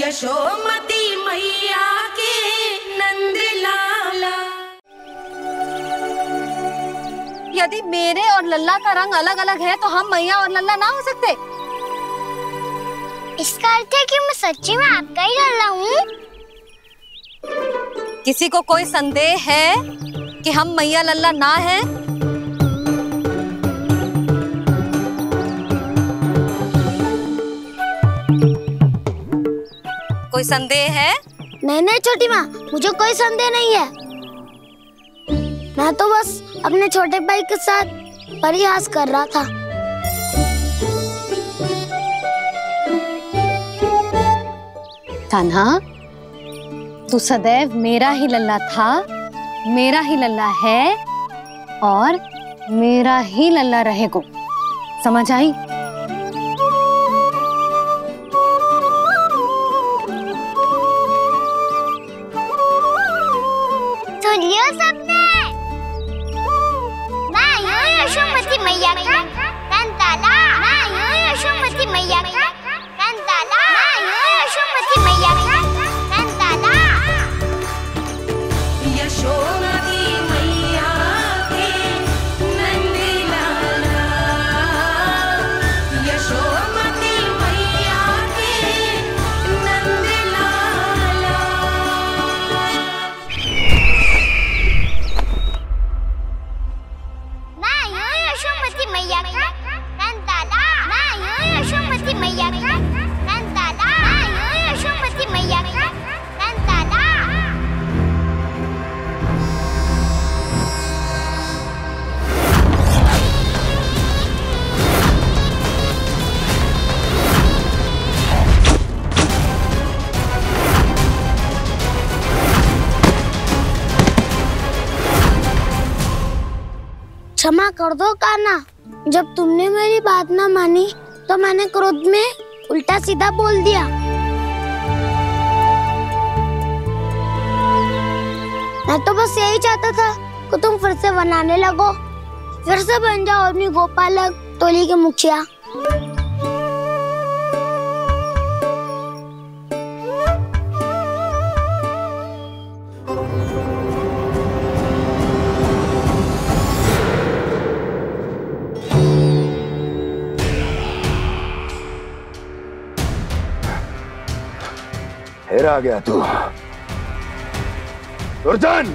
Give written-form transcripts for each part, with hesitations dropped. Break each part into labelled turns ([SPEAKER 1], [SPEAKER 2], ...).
[SPEAKER 1] यशोमती मैया के नंद लाला।
[SPEAKER 2] यदि मेरे और लल्ला का रंग अलग अलग है तो हम मैया और लल्ला ना हो सकते?
[SPEAKER 3] इसका अर्थ है कि मैं सच्ची में आपका ही लल्ला हूँ?
[SPEAKER 2] किसी को कोई संदेह है कि हम मैया लल्ला ना हैं? कोई संदेह है?
[SPEAKER 3] नहीं छोटी माँ, मुझे कोई संदेह नहीं है। मैं तो बस अपने छोटे भाई के साथ परिहास कर रहा था।
[SPEAKER 2] कान्हा, तू सदैव मेरा ही लल्ला था, मेरा ही लल्ला है और मेरा ही लल्ला रहेगा। समझ आई?
[SPEAKER 3] सुन लियो सबने, मैं हूँ यशोमती मैया का कंताला। मैं हूँ यशोमती मैया का कंताला। मैं हूँ यशोमती मैया का कंताला।
[SPEAKER 1] यशोमती मैया के नंद लाला। यशोमती मैया के नंद लाला।
[SPEAKER 3] मैं हूँ यशोमती मैया का कंताला। मैं हूँ यशोमती मैया का कंताला। मैं हूँ यशोमती मैया का कंताला। क्षमा कर दो कान्हा, जब तुमने मेरी बात ना मानी तो मैंने क्रोध में उल्टा सीधा बोल दिया। मैं तो बस यही चाहता था कि तुम फिर से बनाने लगो, फिर से बन जाओ अपनी गोपालक टोली के मुखिया।
[SPEAKER 4] फिर आ गया तू। दुर्जन,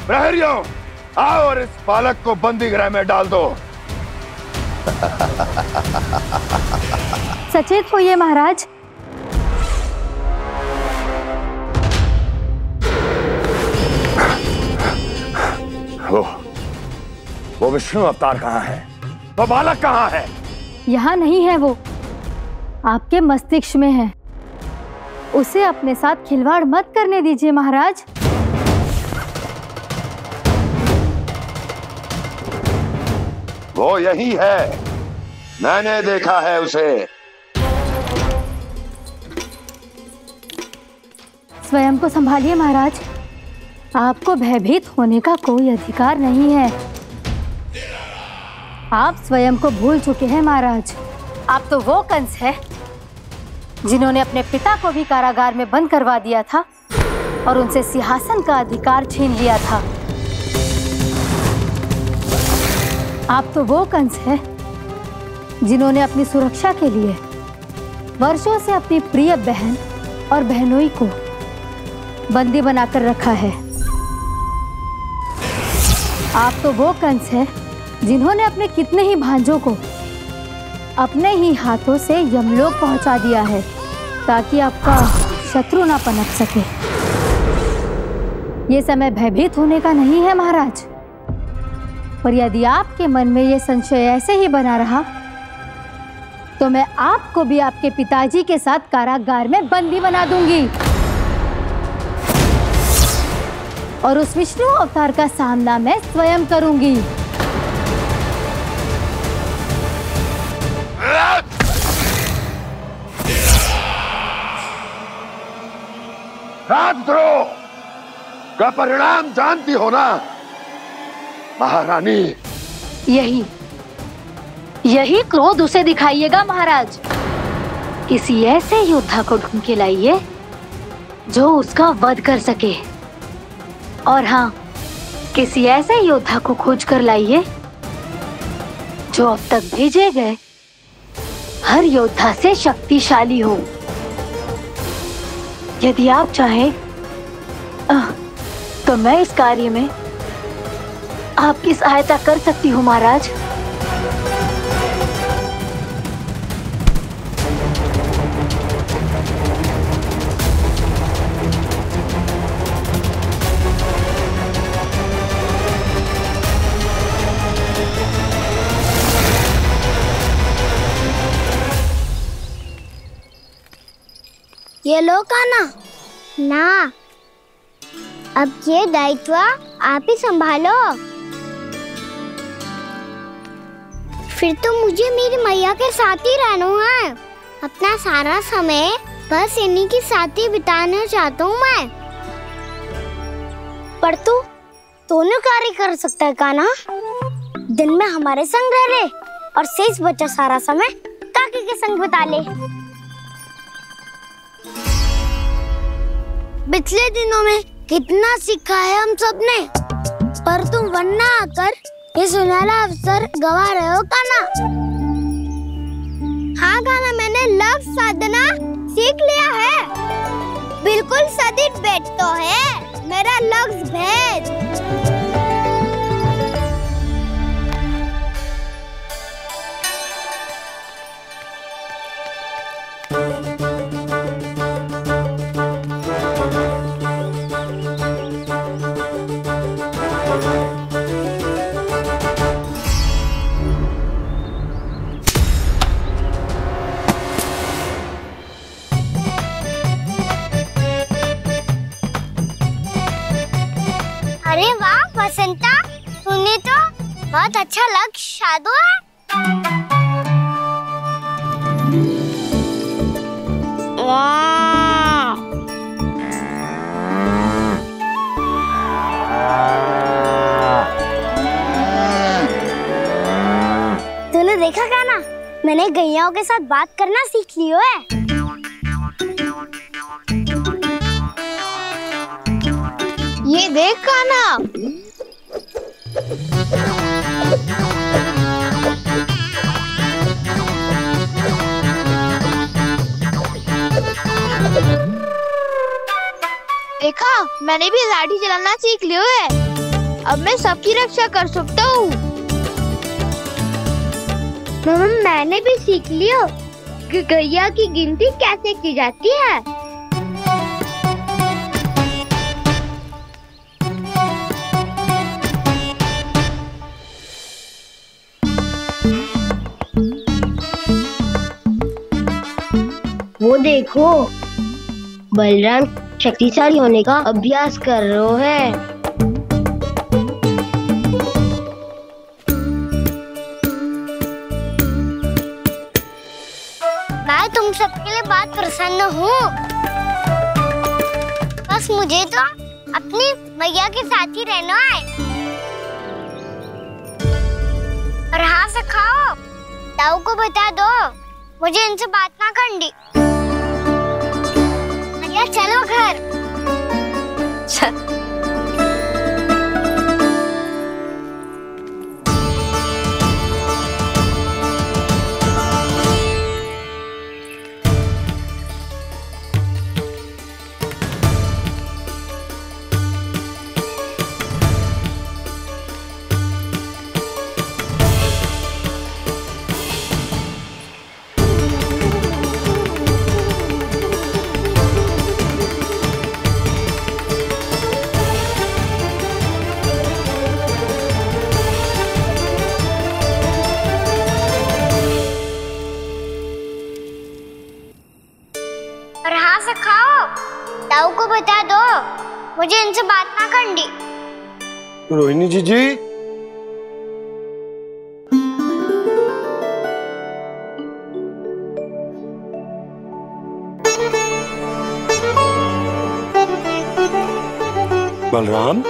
[SPEAKER 4] प्रहरियों, आओ और इस बालक को बंदी गृह में डाल दो।
[SPEAKER 2] सचेत होइए महाराज।
[SPEAKER 4] वो विष्णु अवतार कहाँ है? वो बालक कहाँ है?
[SPEAKER 2] यहाँ नहीं है, वो आपके मस्तिष्क में है। उसे अपने साथ खिलवाड़ मत करने दीजिए महाराज।
[SPEAKER 4] वो यही है, मैंने देखा है उसे।
[SPEAKER 2] स्वयं को संभालिए महाराज, आपको भयभीत होने का कोई अधिकार नहीं है। आप स्वयं को भूल चुके हैं महाराज। आप तो वो कंस है जिन्होंने अपने पिता को भी कारागार में बंद करवा दिया था और उनसे सिंहासन का अधिकार छीन लिया था। आप तो वो कंस है जिन्होंने अपनी सुरक्षा के लिए वर्षों से अपनी प्रिय बहन और बहनोई को बंदी बनाकर रखा है। आप तो वो कंस है जिन्होंने अपने कितने ही भांजों को अपने ही हाथों से यमलोक पहुंचा दिया है ताकि आपका शत्रु ना पनप सके। ये समय भयभीत होने का नहीं है महाराज, पर यदि आपके मन में ये संशय ऐसे ही बना रहा तो मैं आपको भी आपके पिताजी के साथ कारागार में बंदी बना दूंगी और उस विष्णु अवतार का सामना मैं स्वयं करूंगी।
[SPEAKER 4] राजद्रोह का परिणाम जानती हो ना महारानी?
[SPEAKER 2] यही क्रोध उसे दिखाइएगा महाराज। किसी ऐसे योद्धा को ढूंढ के लाइए जो उसका वध कर सके। और हाँ, किसी ऐसे योद्धा को खोज कर लाइए जो अब तक भेजे गए हर योद्धा से शक्तिशाली हो। यदि आप चाहें तो मैं इस कार्य में आपकी सहायता कर सकती हूँ महाराज।
[SPEAKER 3] ये लो कान्हा। ना, अब ये दायित्व आप ही संभालो। फिर तो मुझे मेरी मैया के साथ ही रहना है। अपना सारा समय बस इन्हीं के साथ ही बिताना चाहता हूँ मैं। पर तू दोनों कार्य कर सकता है कान्हा। दिन में हमारे संग रह ले और शेष बचा सारा समय काकी के संग बिता ले। पिछले दिनों में कितना सीखा है हम सबने, पर तुम वरना आकर ये सुनहरा अवसर गवा रहे हो कान्हा। हाँ कान्हा, मैंने लक्ष्य साधना सीख लिया है। बिल्कुल सदित भेद तो है मेरा लक्ष्य भेद। अरे वाह बसंता, तूने तो बहुत अच्छा लक्ष्य साधा है। वाह, तूने देखा कान्हा, मैंने गैयाओं के साथ बात करना सीख लियो है। ये देख कान्हा,
[SPEAKER 5] देखा, मैंने भी लाठी चलाना सीख लिया है। अब मैं सबकी रक्षा कर सकता हूँ।
[SPEAKER 3] मैंने भी सीख लिया कि गैया की गिनती कैसे की जाती है। वो देखो, बलराम शक्तिशाली होने का अभ्यास कर रहे हैं। मैं तुम सबके लिए बहुत प्रसन्न हूँ। बस मुझे तो अपनी मैया के साथ ही रहना है। और हाँ से खाओ, ताऊ को बता दो मुझे इनसे बात ना करनी। चलो घर। ताऊ को बता दो मुझे इनसे बात ना करनी।
[SPEAKER 4] रोहिणी जी बलराम,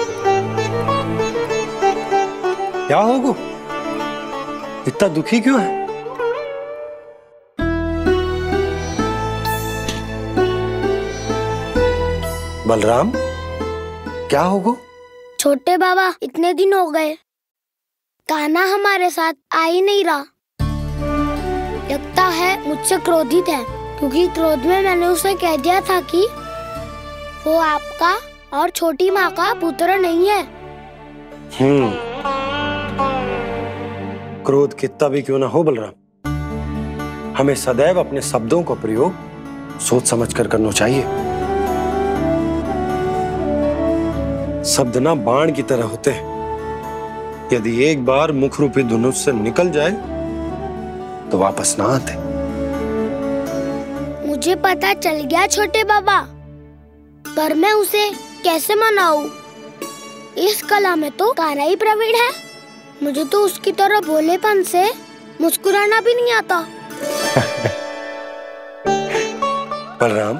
[SPEAKER 4] क्या होगा? इतना दुखी क्यों है?
[SPEAKER 6] बलराम, क्या होगा?
[SPEAKER 5] छोटे बाबा, इतने दिन हो गए कान्हा हमारे साथ आ ही नहीं रहा। लगता है मुझसे क्रोधित है, क्योंकि क्रोध में मैंने उसे कह दिया था कि वो आपका और छोटी माँ का पुत्र नहीं है।
[SPEAKER 6] क्रोध कितना भी क्यों ना हो बलराम, हमें सदैव अपने शब्दों का प्रयोग सोच समझ कर करना चाहिए। शब्द ना बाण की तरह होते हैं, यदि एक बार मुख रूपी धनुष से निकल जाए तो वापस ना आते।
[SPEAKER 5] मुझे पता चल गया छोटे बाबा, पर मैं उसे कैसे मनाऊं? इस कला में तो कान्हा ही प्रवीण है। मुझे तो उसकी तरह भोलेपन से मुस्कुराना भी नहीं आता।
[SPEAKER 6] बलराम,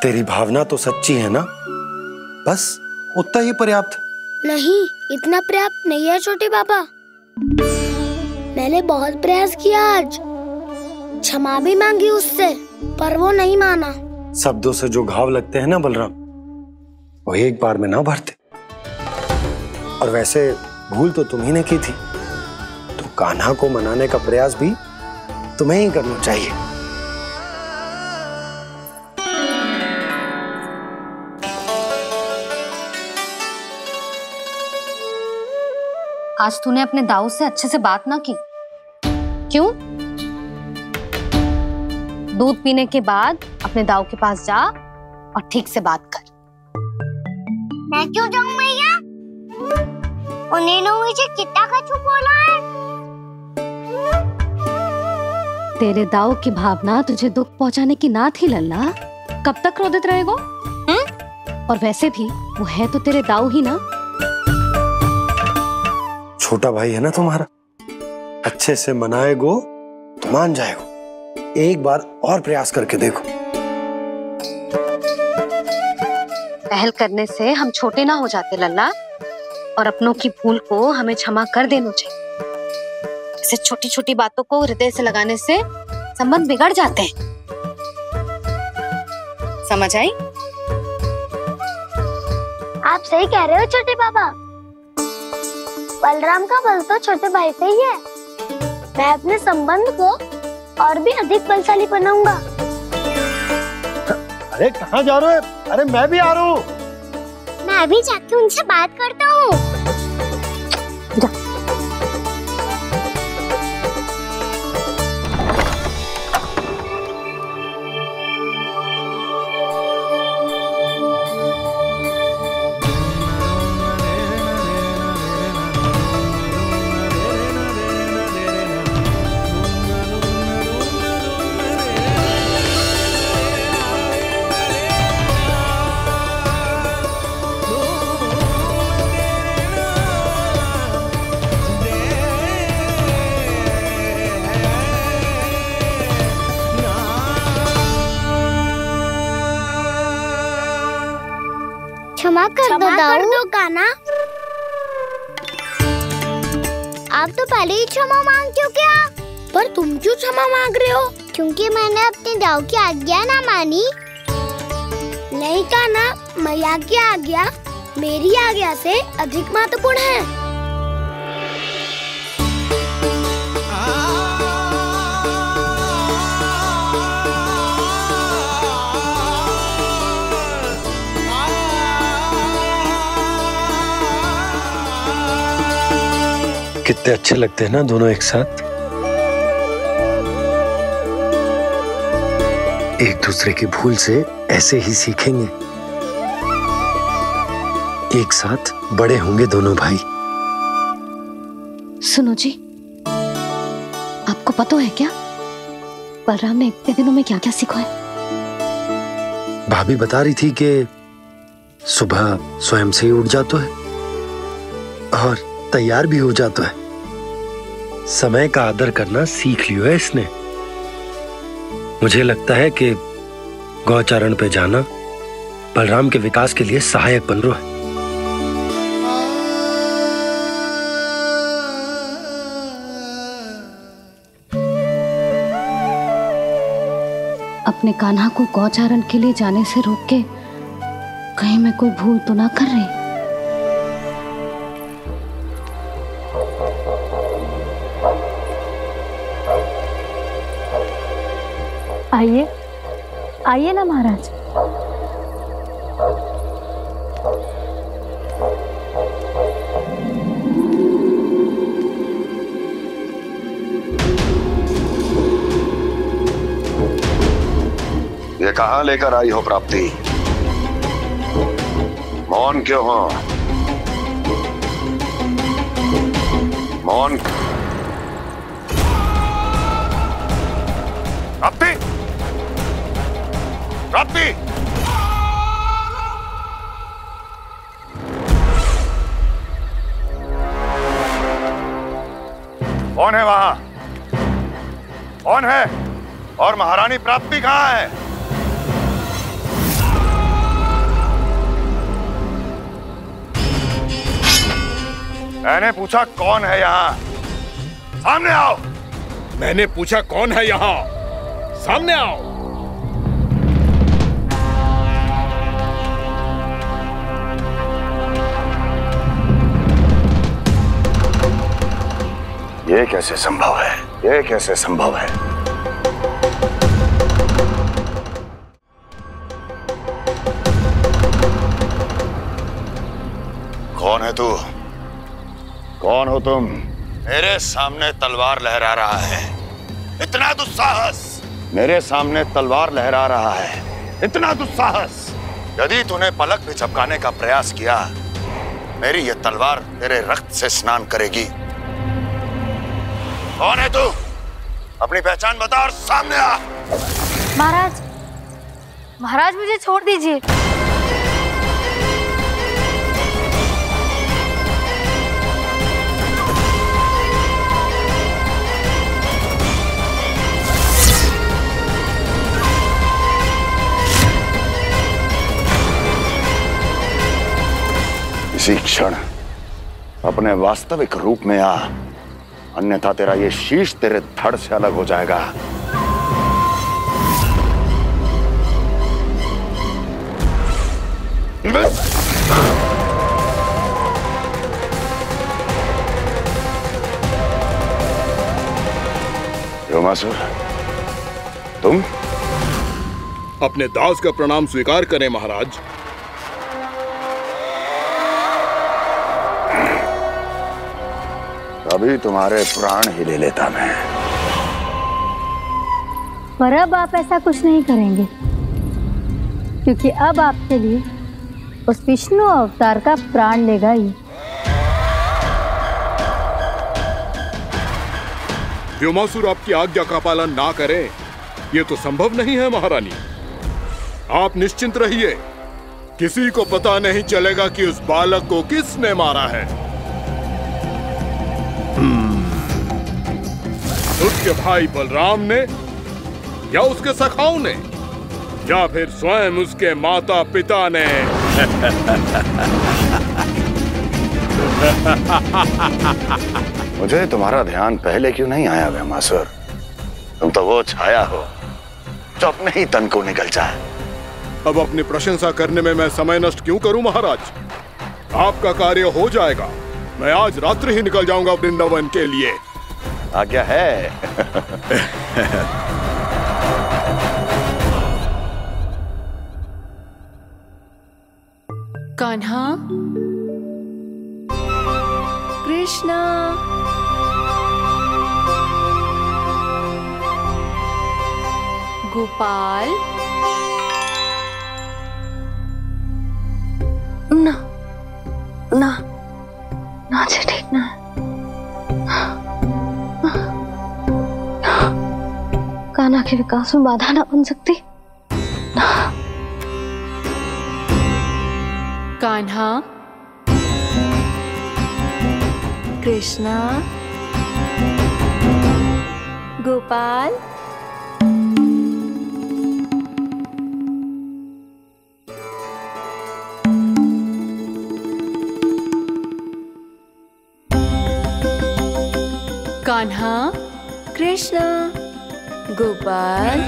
[SPEAKER 6] तेरी भावना तो सच्ची है ना, बस उतना ही पर्याप्त।
[SPEAKER 5] नहीं, इतना पर्याप्त नहीं है छोटे बाबा। मैंने बहुत प्रयास किया आज, क्षमा भी मांगी उससे, पर वो नहीं माना।
[SPEAKER 6] शब्दों से जो घाव लगते हैं ना बलराम, वो एक बार में ना भरते। और वैसे भूल तो तुम्ही ने की थी, तो कान्हा को मनाने का प्रयास भी तुम्हें ही करना चाहिए।
[SPEAKER 2] आज तूने अपने दाऊ से अच्छे से बात ना की, क्यों? दूध पीने के बाद अपने दाऊ के पास जा और ठीक से बात कर।
[SPEAKER 3] मैं क्यों जाऊं भैया? उन्होंने मुझे कितना कछु बोला है।
[SPEAKER 2] तेरे दाऊ की भावना तुझे दुख पहुंचाने की ना थी लल्ला, कब तक क्रोधित रहेगो? और वैसे भी वो है तो तेरे दाऊ ही ना।
[SPEAKER 6] छोटा भाई है ना तुम्हारा, अच्छे से मनाएगो तो मान जाएगो। एक बार और प्रयास करके देखो।
[SPEAKER 2] पहल करने से हम छोटे ना हो जाते लल्ला, और अपनों की भूल को हमें क्षमा कर देना चाहिए। ऐसे छोटी छोटी बातों को हृदय से लगाने से संबंध बिगड़ जाते हैं। समझ आई?
[SPEAKER 5] आप सही कह रहे हो छोटे बाबा। बलराम का बल तो छोटे भाई से ही है। मैं अपने संबंध को और भी अधिक बलशाली बनाऊंगा।
[SPEAKER 4] अरे कहाँ जा रहे हो? अरे मैं भी आ रहा हूँ।
[SPEAKER 5] मैं अभी जाके उनसे बात करता हूँ। क्षमा कर दो कान्हा। आप तो पहले ही क्षमा मांगते हो क्या? पर तुम क्यों क्षमा मांग रहे हो? क्योंकि मैंने अपने दाऊ की आज्ञा ना मानी। नहीं कान्हा, मैया की आज्ञा मेरी आज्ञा से अधिक महत्वपूर्ण है।
[SPEAKER 6] कितने अच्छे लगते हैं ना दोनों एक साथ। एक दूसरे की भूल से ऐसे ही सीखेंगे। एक साथ बड़े होंगे दोनों भाई।
[SPEAKER 2] सुनो जी, आपको पता है क्या बलराम ने इतने दिनों में क्या क्या सीखा है?
[SPEAKER 6] भाभी बता रही थी कि सुबह स्वयं से ही उठ जाता है और तैयार भी हो जाता है। समय का आदर करना सीख लियो है इसने। मुझे लगता है कि गौचारण पे जाना बलराम के विकास के लिए सहायक बन रहा है।
[SPEAKER 2] अपने कान्हा को गौचारण के लिए जाने से रोक के कहीं मैं कोई भूल तो ना कर रही। आइए आइए ना महाराज।
[SPEAKER 4] ये कहाँ लेकर आई हो प्राप्ति? मौन क्यों हो? मौन। प्राप्ति, प्राप्ति, कौन है वहां? कौन है? और महारानी प्राप्ति कहाँ है? मैंने पूछा कौन है यहाँ? सामने आओ।
[SPEAKER 7] मैंने पूछा कौन है यहाँ? सामने आओ।
[SPEAKER 4] ये कैसे संभव है? ये कैसे संभव है? कौन है तू? कौन हो तुम? मेरे सामने तलवार लहरा रहा है। इतना दुस्साहस! मेरे सामने तलवार लहरा रहा है। इतना दुस्साहस! यदि तूने पलक भी झपकाने का प्रयास किया, मेरी ये तलवार तेरे रक्त से स्नान करेगी। कौन है तू? अपनी पहचान बता और सामने आ।
[SPEAKER 2] महाराज, महाराज मुझे छोड़ दीजिए।
[SPEAKER 4] इसी क्षण अपने वास्तविक रूप में आ, अन्यथा तेरा ये शीश तेरे धड़ से अलग हो जाएगा। व्योमासुर, तुम?
[SPEAKER 7] अपने दास का प्रणाम स्वीकार करें महाराज।
[SPEAKER 4] अभी तुम्हारे प्राण ही ले लेता मैं।
[SPEAKER 2] पर अब आप ऐसा कुछ नहीं करेंगे, क्योंकि अब आपके लिए उस विष्णु अवतार का प्राण लेगा ही।
[SPEAKER 7] व्योमासुर आपकी आज्ञा का पालन ना करें, ये तो संभव नहीं है महारानी। आप निश्चिंत रहिए, किसी को पता नहीं चलेगा कि उस बालक को किसने मारा है। उसके भाई बलराम ने, या उसके सखाओं ने, या फिर स्वयं उसके माता पिता ने।
[SPEAKER 4] मुझे तुम्हारा ध्यान पहले क्यों नहीं आया व्योमासुर? तुम तो वो छाया हो जो अपने ही तन को निगल जाए।
[SPEAKER 7] अब अपनी प्रशंसा करने में मैं समय नष्ट क्यों करूं महाराज? आपका कार्य हो जाएगा। मैं आज रात्रि ही निकल जाऊंगा वृंदावन के लिए।
[SPEAKER 4] आज्ञा है।
[SPEAKER 1] कान्हा, कृष्णा, गोपाल।
[SPEAKER 2] ना ना ना जी, ठीक ना। कान्हा के विकास में बाधा ना बन सकती।
[SPEAKER 1] कान्हा, कृष्णा, गोपाल। कान्हा, कृष्णा, गोपाल।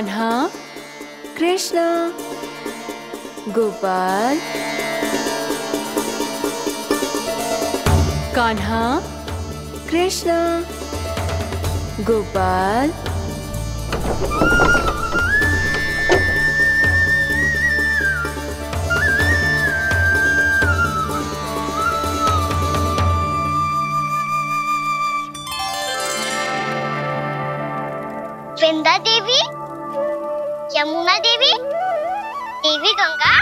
[SPEAKER 1] कान्हा, कृष्ण, गोपाल, कान्हा, कृष्ण, गोपाल,
[SPEAKER 3] वृंदा देवी, यमुना देवी, देवी गंगा,